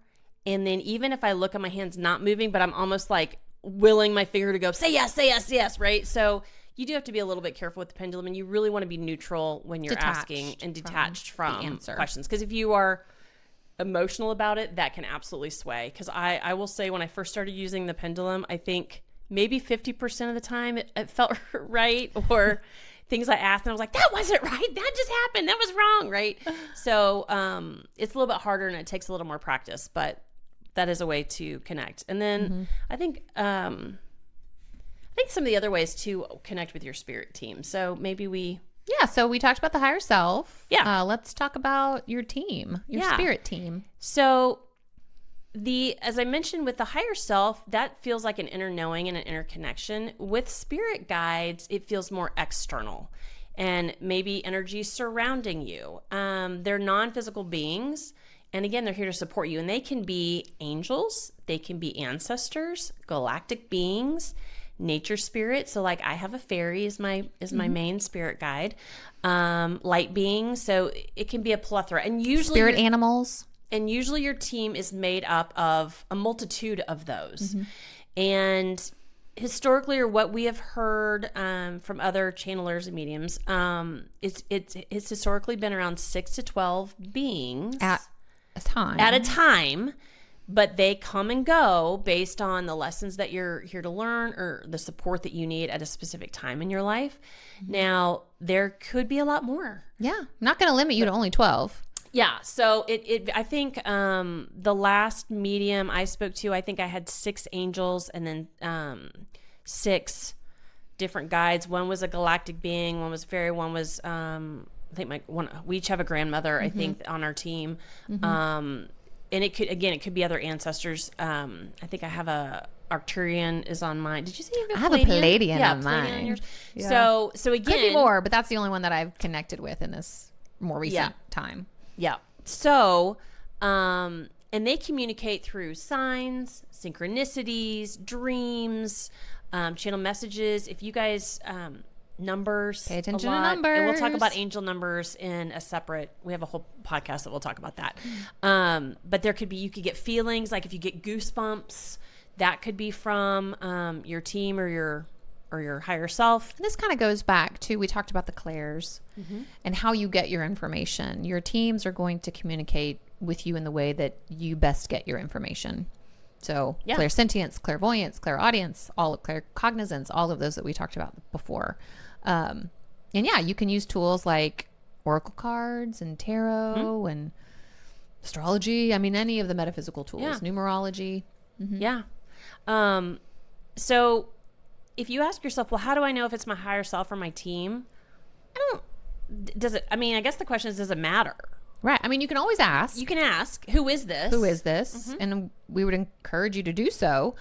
And then even if I look at my hands not moving, but I'm almost like willing my finger to go, say yes, right? So you do have to be a little bit careful with the pendulum, and you really want to be neutral when you're asking and detached from answer questions. Because if you are emotional about it, that can absolutely sway. Because I will say when I first started using the pendulum, I think maybe 50% of the time it felt right, or things I asked and I was like, that wasn't right. That just happened. That was wrong. Right. So it's a little bit harder and it takes a little more practice, but that is a way to connect. And then I think some of the other ways to connect with your spirit team. So maybe so we talked about the higher self. Yeah. Let's talk about your team, your spirit team. So as I mentioned with the higher self, that feels like an inner knowing and an inner connection. With spirit guides, it feels more external and maybe energy surrounding you. They're non-physical beings, And again, they're here to support you. And they can be angels, they can be ancestors, galactic beings, nature spirits. So like I have a fairy is my main spirit guide, light beings. So it can be a plethora. And usually Spirit animals. And usually your team is made up of a multitude of those. And historically, or what we have heard from other channelers and mediums, it's historically been around 6 to 12 beings At a time. But they come and go based on the lessons that you're here to learn or the support that you need at a specific time in your life. Now, there could be a lot more. Yeah. I'm not going to limit you to only 12. Yeah. So I think the last medium I spoke to, I think I had 6 angels and then 6 different guides. One was a galactic being, one was fairy, one was I think we each have a grandmother, I think, on our team. And it could be other ancestors. I think I have a Arcturian is on mine. Did you say you have a I have a Palladian on mine. On yours? Yeah. So again, could be more, but that's the only one that I've connected with in this more recent time. Yeah. So, and they communicate through signs, synchronicities, dreams, channel messages. If you guys numbers. Pay attention a lot. to numbers. And we'll talk about angel numbers in a separate, we have a whole podcast that we'll talk about that. But there could be, you could get feelings, like if you get goosebumps, that could be from your team or your higher self. This kind of goes back to, we talked about the clairs and how you get your information. Your teams are going to communicate with you in the way that you best get your information. So clairsentience, clairvoyance, clairaudience, all of claircognizance, all of those that we talked about before. And yeah, you can use tools like oracle cards and tarot and astrology. I mean, any of the metaphysical tools, numerology. Yeah. So if you ask yourself, well, how do I know if it's my higher self or my team? I guess the question is, does it matter? Right. I mean, you can always ask. You can ask, who is this? Who is this? And we would encourage you to do so.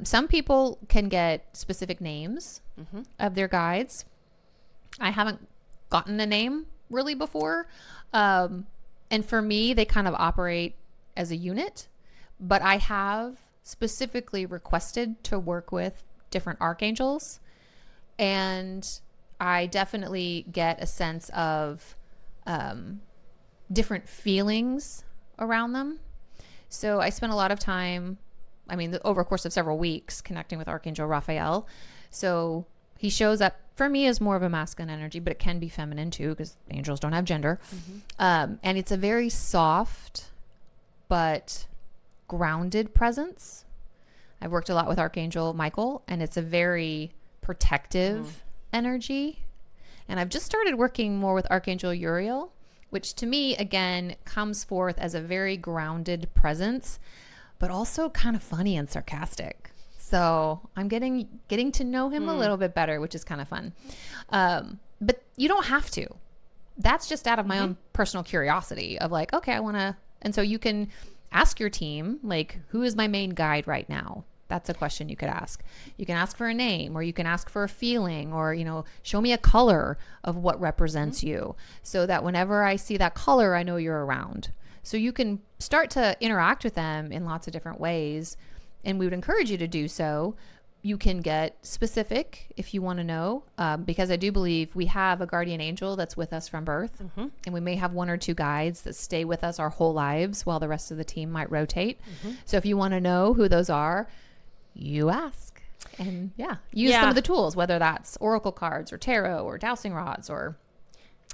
Some people can get specific names of their guides. I haven't gotten a name really before. And for me, they kind of operate as a unit. But I have specifically requested to work with different archangels. And I definitely get a sense of different feelings around them. So I spent a lot of time, over a course of several weeks, connecting with Archangel Raphael. So he shows up for me as more of a masculine energy, but it can be feminine too, because angels don't have gender. And it's a very soft but grounded presence. I've worked a lot with Archangel Michael, and it's a very protective energy. And I've just started working more with Archangel Uriel, which to me, again, comes forth as a very grounded presence, but also kind of funny and sarcastic. So I'm getting to know him a little bit better, which is kind of fun. But you don't have to. That's just out of my own personal curiosity of like, okay, I want to. And so you can ask your team, like, who is my main guide right now? That's a question you could ask. You can ask for a name, or you can ask for a feeling, or, show me a color of what represents you, so that whenever I see that color, I know you're around. So you can start to interact with them in lots of different ways. And we would encourage you to do so. You can get specific if you want to know, because I do believe we have a guardian angel that's with us from birth. And we may have 1 or 2 guides that stay with us our whole lives while the rest of the team might rotate. So if you want to know who those are, you ask, and use some of the tools, whether that's oracle cards or tarot or dowsing rods or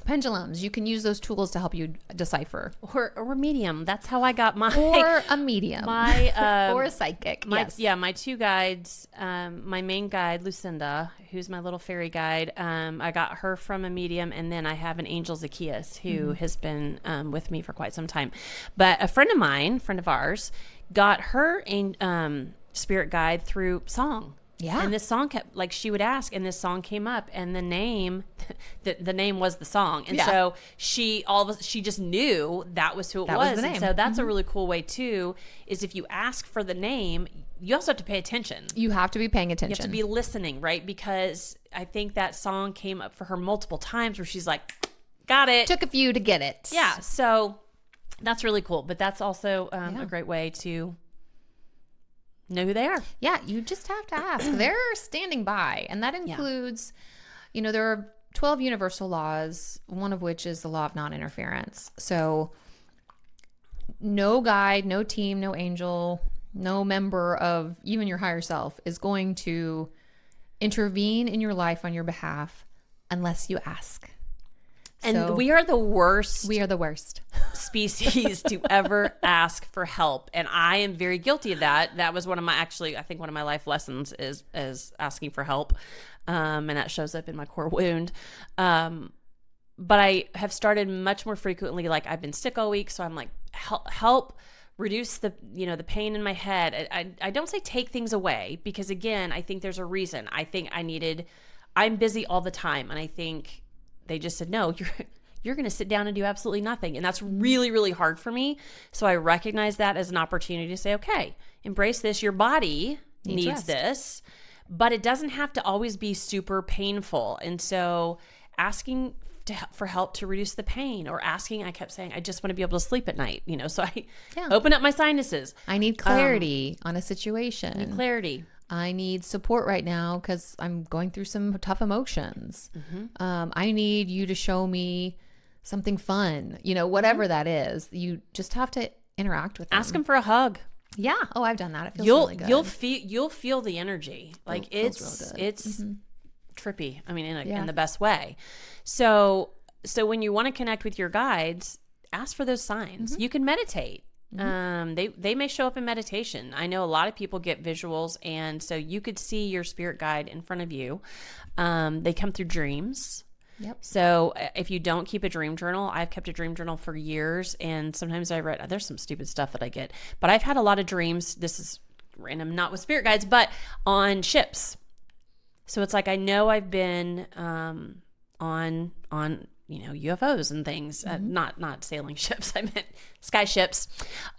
pendulums. You can use those tools to help you decipher. Or a medium. That's how I got my... Or a medium. Or a psychic. My 2 guides, my main guide, Lucinda, who's my little fairy guide, I got her from a medium, and then I have an angel, Zacchaeus, who has been with me for quite some time. But a friend of ours, got her spirit guide through song. Yeah. And this song kept, like, she would ask, and this song came up, and the name was the song. And so she just knew that was who it was. The name. And so that's a really cool way too, is if you ask for the name, you also have to pay attention. You have to be paying attention. You have to be listening, right? Because I think that song came up for her multiple times where she's like, got it. Took a few to get it. Yeah. So That's really cool. But that's also a great way to know who they are. Yeah, you just have to ask. They're standing by. And that includes, there are 12 universal laws, one of which is the law of non-interference. So no guide, no team, no angel, no member of even your higher self is going to intervene in your life on your behalf unless you ask. And So, we are the worst. we are the worst. Species to ever ask for help, and I am very guilty of that. That was one of my I think one of my life lessons is asking for help, and that shows up in my core wound. But I have started much more frequently. Like, I've been sick all week, so I'm like, help reduce the pain in my head. I don't say take things away, because again, I think there's a reason. I think I'm busy all the time, and I think they just said, no, you're going to sit down and do absolutely nothing. And that's really, really hard for me. So I recognize that as an opportunity to say, okay, embrace this. Your body needs this, but it doesn't have to always be super painful. And so asking for help to reduce the pain, or I kept saying, I just want to be able to sleep at night, so I open up my sinuses. I need clarity on a situation. Clarity. I need support right now because I'm going through some tough emotions. I need you to show me something fun, whatever that is. You just have to interact with them. Ask them for a hug. Yeah. Oh, I've done that. It feels really good. You'll feel the energy. Like, feels real good. It's trippy. I mean, in the best way. So when you want to connect with your guides, ask for those signs. You can meditate. They may show up in meditation. I know a lot of people get visuals, and so you could see your spirit guide in front of you. They come through dreams. Yep. So if you don't keep a dream journal, I've kept a dream journal for years, and sometimes there's some stupid stuff that I get, but I've had a lot of dreams. This is random, not with spirit guides, but on ships. So it's like, I know I've been on UFOs and things, not sailing ships. I meant sky ships.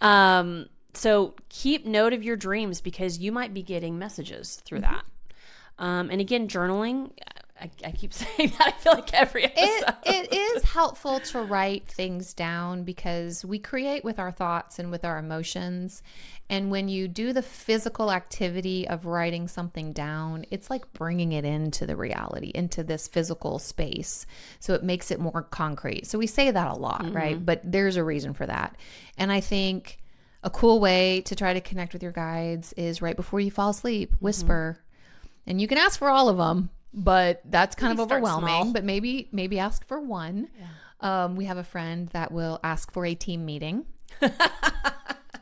So keep note of your dreams, because you might be getting messages through that. And again, journaling, I keep saying that, I feel like every episode. It is helpful to write things down, because we create with our thoughts and with our emotions. And when you do the physical activity of writing something down, it's like bringing it into the reality, into this physical space. So it makes it more concrete. So we say that a lot, right? But there's a reason for that. And I think a cool way to try to connect with your guides is right before you fall asleep, whisper. And you can ask for all of them, but that's kind of overwhelming. Small. But maybe ask for one. Yeah. We have a friend that will ask for a team meeting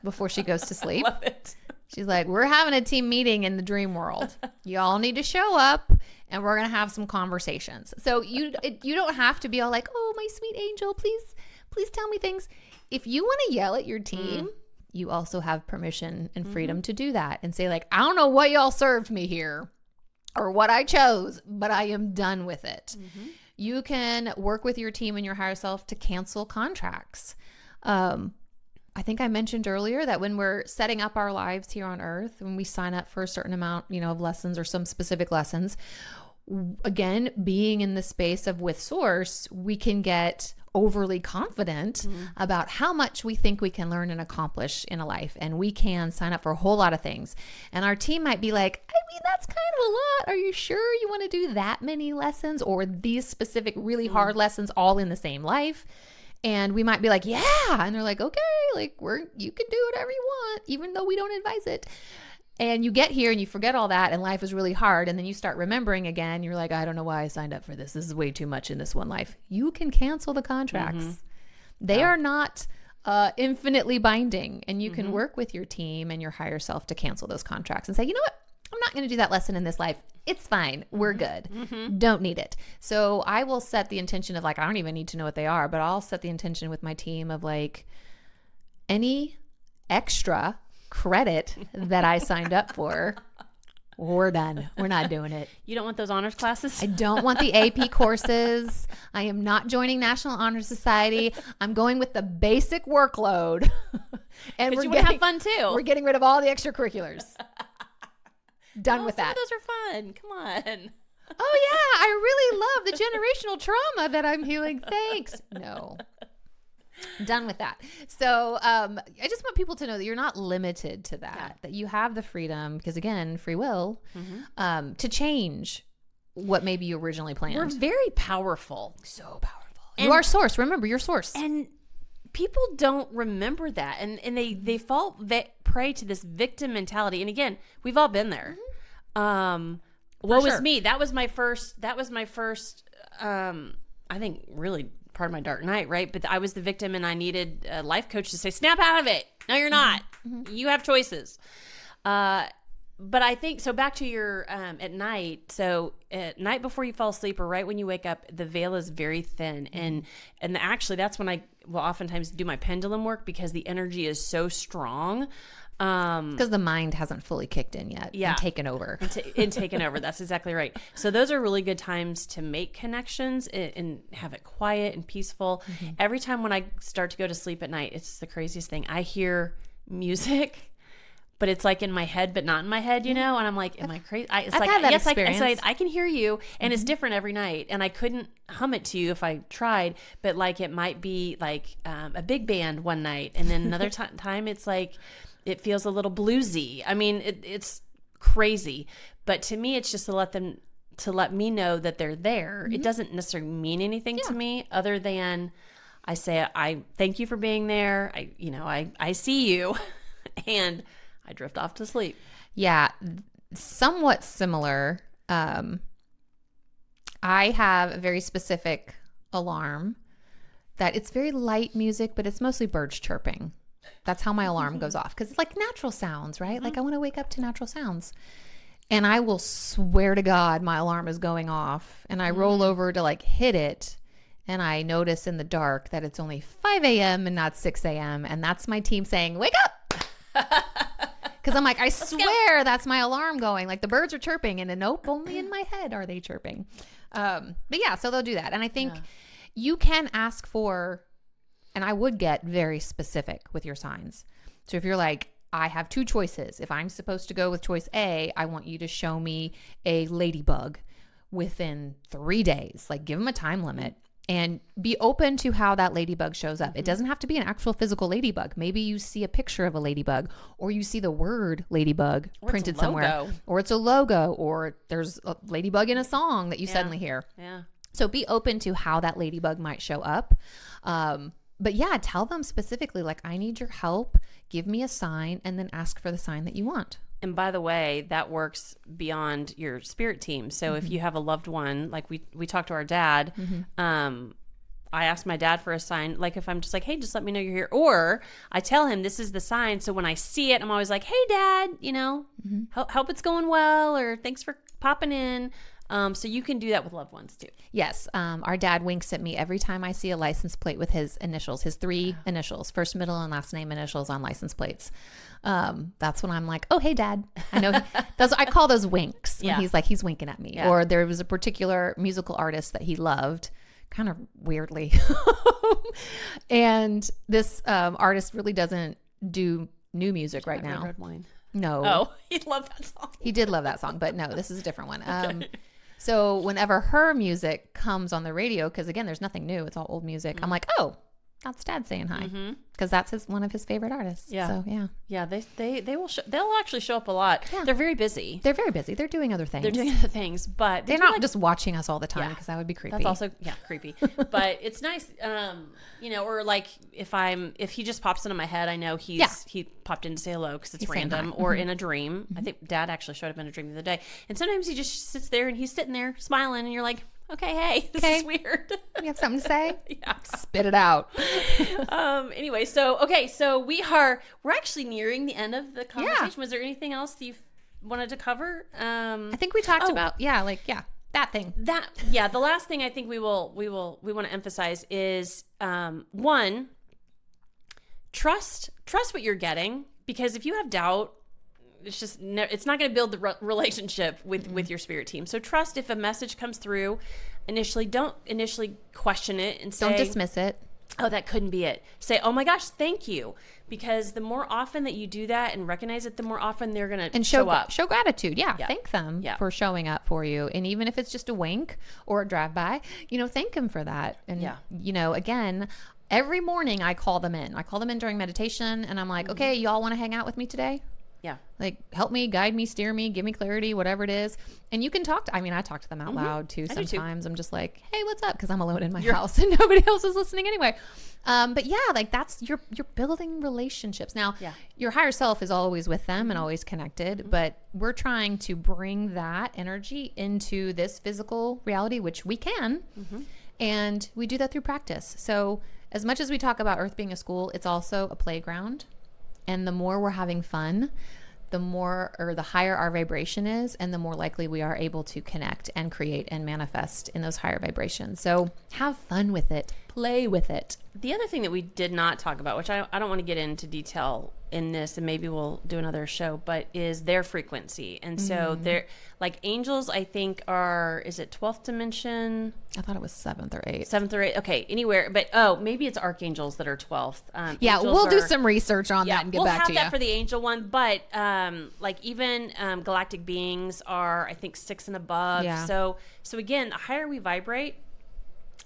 before she goes to sleep. Love it. She's like, we're having a team meeting in the dream world. You all need to show up, and we're going to have some conversations. So you don't have to be all like, oh, my sweet angel, please tell me things. If you want to yell at your team, you also have permission and freedom to do that, and say, like, I don't know what y'all served me here or what I chose, but I am done with it. You can work with your team and your higher self to cancel contracts. I think I mentioned earlier that when we're setting up our lives here on earth, when we sign up for a certain amount, of lessons or some specific lessons, again, being in the space of with source, we can get overly confident about how much we think we can learn and accomplish in a life. And we can sign up for a whole lot of things. And our team might be like, I mean, that's kind of a lot. Are you sure you want to do that many lessons, or these specific really hard lessons all in the same life? And we might be like, yeah. And they're like, okay, like you can do whatever you want, even though we don't advise it. And you get here and you forget all that, and life is really hard. And then you start remembering again. You're like, I don't know why I signed up for this. This is way too much in this one life. You can cancel the contracts. They are not infinitely binding. And you can work with your team and your higher self to cancel those contracts and say, you know what? I'm not going to do that lesson in this life. It's fine. We're good. Don't need it. So I will set the intention of like, I don't even need to know what they are, but I'll set the intention with my team of like, any extra credit that I signed up for, we're done. We're not doing it. You don't want those honors classes? I don't want the AP courses. I am not joining National Honor Society. I'm going with the basic workload. And we're going to have fun too. We're getting rid of all the extracurriculars. Done with that. Those are fun. Come on. Oh yeah, I really love the generational trauma that I'm healing. Thanks. No. Done with that. So I just want people to know that you're not limited to that, that you have the freedom, because again, free will, to change what maybe you originally planned. We're very powerful. So powerful. You are source. Remember, you're source. And people don't remember that. And they fall prey to this victim mentality. And again, we've all been there. What was me? That was my first, I think really part of my dark night, right? But I was the victim and I needed a life coach to say, snap out of it. No, you're not. You have choices. But I think, so back to your, at night, so at night before you fall asleep or right when you wake up, the veil is very thin. And actually that's when I will oftentimes do my pendulum work, because the energy is so strong. Because the mind hasn't fully kicked in yet and taken over. And taken over. That's exactly right. So those are really good times to make connections and have it quiet and peaceful. Every time when I start to go to sleep at night, it's the craziest thing. I hear music, but it's like in my head, but not in my head, you know? And I'm like, am I crazy? I've had that experience. I can hear you, and it's different every night. And I couldn't hum it to you if I tried, but like it might be like a big band one night. And then another time it's like, it feels a little bluesy. I mean, it's crazy. But to me, it's just to let me know that they're there. It doesn't necessarily mean anything to me other than I say, I thank you for being there. I see you. And I drift off to sleep. Yeah, somewhat similar. I have a very specific alarm that it's very light music, but it's mostly birds chirping. That's how my alarm goes off, because it's like natural sounds, right? Like I want to wake up to natural sounds. And I will swear to God my alarm is going off, and I roll over to like hit it, and I notice in the dark that it's only 5 a.m. and not 6 a.m. And that's my team saying, wake up. Because I'm like, I swear that's my alarm going. Like the birds are chirping, and nope, only in my head are they chirping. But yeah, so they'll do that. And I think you can ask for, and I would get very specific with your signs. So if you're like, I have two choices. If I'm supposed to go with choice A, I want you to show me a ladybug within 3 days. Like give them a time limit. And be open to how that ladybug shows up. It doesn't have to be an actual physical ladybug. Maybe you see a picture of a ladybug, or you see the word ladybug printed somewhere, or it's a logo, or there's a ladybug in a song that you suddenly hear. Yeah. So be open to how that ladybug might show up. But yeah, tell them specifically, like, I need your help. Give me a sign, and then ask for the sign that you want. And by the way, that works beyond your spirit team. So if you have a loved one, like we talked to our dad, I asked my dad for a sign. Like if I'm just like, hey, just let me know you're here. Or I tell him this is the sign. So when I see it, I'm always like, hey, Dad, hope it's going well, or thanks for popping in. So you can do that with loved ones too. Yes. Our dad winks at me every time I see a license plate with his initials, his 3 initials, first, middle, and last name initials on license plates. That's when I'm like, oh, hey, Dad. I know I call those winks when he's winking at me. Yeah. Or there was a particular musical artist that he loved, kind of weirdly. And this artist really doesn't do new music right now. Red Wine. No. Oh, he loved that song. He did love that song, but no, this is a different one. Okay. So whenever her music comes on the radio, because again, there's nothing new, it's all old music. I'm like, oh, that's Dad saying hi, because that's one of his favorite artists. Yeah. So yeah. They will. They'll actually show up a lot. Yeah. They're very busy. They're very busy. They're doing other things. But they're not just watching us all the time, because that would be creepy. That's also creepy. But it's nice, or like if he just pops into my head, I know he popped in to say hello because it's random, or in a dream. I think Dad actually showed up in a dream the other day, and sometimes he just sits there and he's sitting there smiling, and you're like, okay, hey, this is weird. You have something to say? Yeah. Spit it out. Anyway, so we're actually nearing the end of the conversation. Yeah. Was there anything else that you wanted to cover? I think we talked about that thing. The last thing I think we want to emphasize is one, trust what you're getting, because if you have doubt, it's not going to build the relationship with your spirit team. So trust. If a message comes through, don't initially question it and say, don't dismiss it. Oh, that couldn't be it. Say, oh my gosh, thank you. Because the more often that you do that and recognize it, the more often they're going to show up. Show gratitude. Yeah. Thank them for showing up for you. And even if it's just a wink or a drive by, thank them for that. And, again, every morning I call them in. I call them in during meditation, and I'm like, okay, y'all want to hang out with me today? Yeah. Like, help me, guide me, steer me, give me clarity, whatever it is. And you can talk to, I talk to them out loud too. I do too. Sometimes I'm just like, hey, what's up? Cause I'm alone in my house and nobody else is listening anyway. But yeah, like that's, you're building relationships. Now, your higher self is always with them and always connected, but we're trying to bring that energy into this physical reality, which we can. And we do that through practice. So as much as we talk about Earth being a school, it's also a playground. And the more we're having fun, the more, or the higher our vibration is, and the more likely we are able to connect and create and manifest in those higher vibrations. So have fun with it, play with it. The other thing that we did not talk about, which I don't want to get into detail in this, and maybe we'll do another show, but is their frequency. And so they're like angels, I think is it 12th dimension? I thought it was 7th or 8th. 7th or 8th. Okay. Anywhere. But maybe it's archangels that are 12th. Yeah. We'll do some research on that and get back to you. We'll have that for the angel one, but like even galactic beings are, I think, 6 and above. Yeah. So again, the higher we vibrate,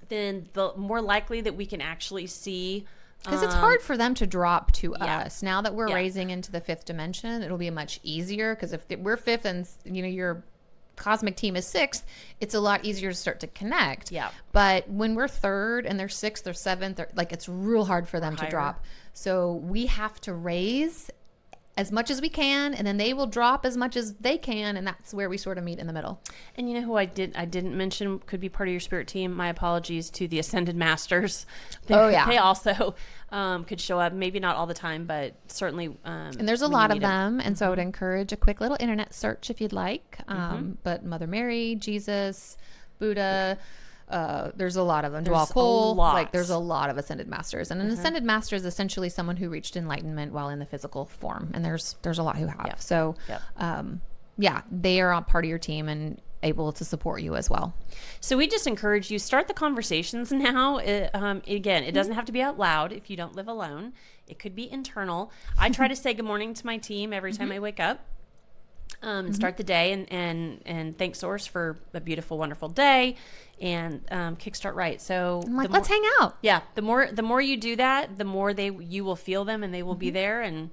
then the more likely that we can actually see. Because it's hard for them to drop to us. Now that we're raising into the 5th dimension, it'll be much easier. Because if we're 5th and your cosmic team is 6th, it's a lot easier to start to connect. Yeah. But when we're 3rd and they're 6th or 7th, like it's real hard for them to drop. So we have to raise as much as we can, and then they will drop as much as they can, and that's where we sort of meet in the middle. And you know who I didn't mention could be part of your spirit team? My apologies to the Ascended Masters. They also could show up, maybe not all the time, but certainly. And there's a lot of them, and so I would encourage a quick little internet search if you'd like. But Mother Mary, Jesus, Buddha. There's a lot of them. There's a lot of ascended masters, and an ascended master is essentially someone who reached enlightenment while in the physical form. And there's a lot who have. Yep. So, they are a part of your team and able to support you as well. So we just encourage you, start the conversations now. Again, it doesn't have to be out loud if you don't live alone. It could be internal. I try to say good morning to my team every time I wake up. Start the day and thank Source for a beautiful, wonderful day, and kickstart right. So I'm like, let's hang out. Yeah, the more you do that, the more you will feel them, and they will be there, and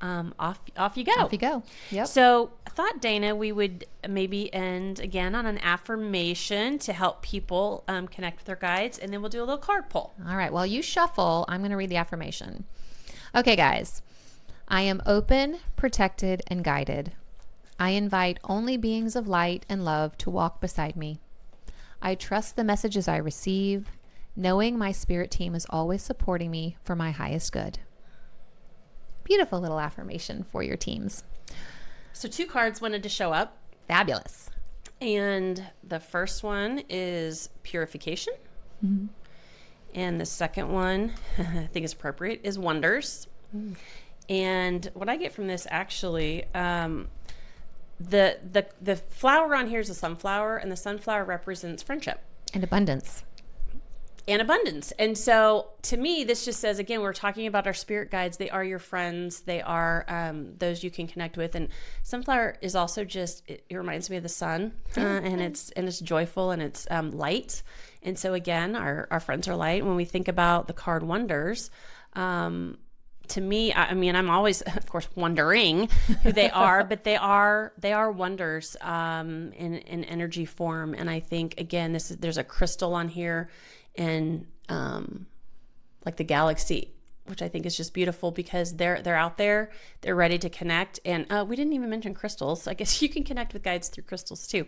off you go. Off you go. Yep. So I thought, Dana, we would maybe end again on an affirmation to help people connect with their guides, and then we'll do a little card pull. All right. While you shuffle, I'm going to read the affirmation. Okay, guys. I am open, protected, and guided. I invite only beings of light and love to walk beside me. I trust the messages I receive, knowing my spirit team is always supporting me for my highest good. Beautiful little affirmation for your teams. So 2 cards wanted to show up. Fabulous. And the first one is purification. And the second one, I think is appropriate, is wonders. And what I get from this actually, the flower on here is a sunflower, and the sunflower represents friendship and abundance. And so to me, this just says, again, we're talking about our spirit guides. They are your friends. They are those you can connect with. And sunflower is also it reminds me of the sun, and it's joyful, and it's light. And so again, our friends are light. When we think about the card wonders, to me, I'm always, of course, wondering who they are, but they are wonders in energy form. And I think, again, there's a crystal on here, and like the galaxy, which I think is just beautiful because they're out there, they're ready to connect. And we didn't even mention crystals. I guess you can connect with guides through crystals too.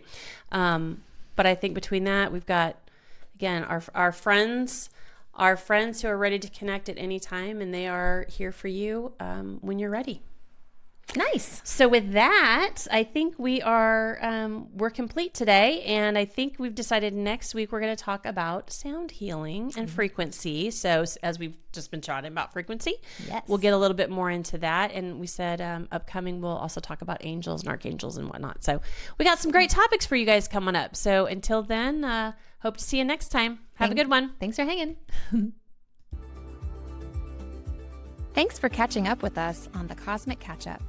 But I think between that, we've got, again, our friends. Our friends who are ready to connect at any time, and they are here for you when you're ready. Nice. So with that, I think we're complete today, and I think we've decided next week we're going to talk about sound healing and frequency. So as we've just been chatting about frequency, we'll get a little bit more into that. And we said upcoming we'll also talk about angels and archangels and whatnot. So we got some great topics for you guys coming up. So until then, hope to see you next time. Have a good one. Thanks for hanging. Thanks for catching up with us on the Cosmic Catch-Up.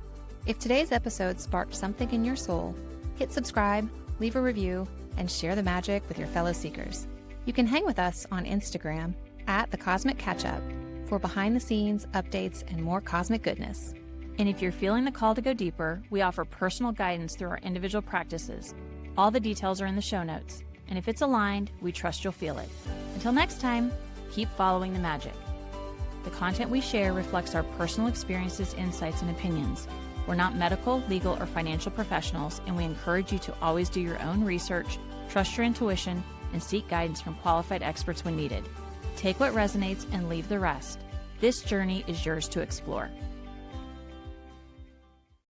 If today's episode sparked something in your soul, hit subscribe, leave a review, and share the magic with your fellow seekers. You can hang with us on Instagram at The Cosmic Catch-Up for behind-the-scenes updates and more cosmic goodness. And if you're feeling the call to go deeper, we offer personal guidance through our individual practices. All the details are in the show notes. And if it's aligned, we trust you'll feel it. Until next time, keep following the magic. The content we share reflects our personal experiences, insights, and opinions. We're not medical, legal, or financial professionals, and we encourage you to always do your own research, trust your intuition, and seek guidance from qualified experts when needed. Take what resonates and leave the rest. This journey is yours to explore.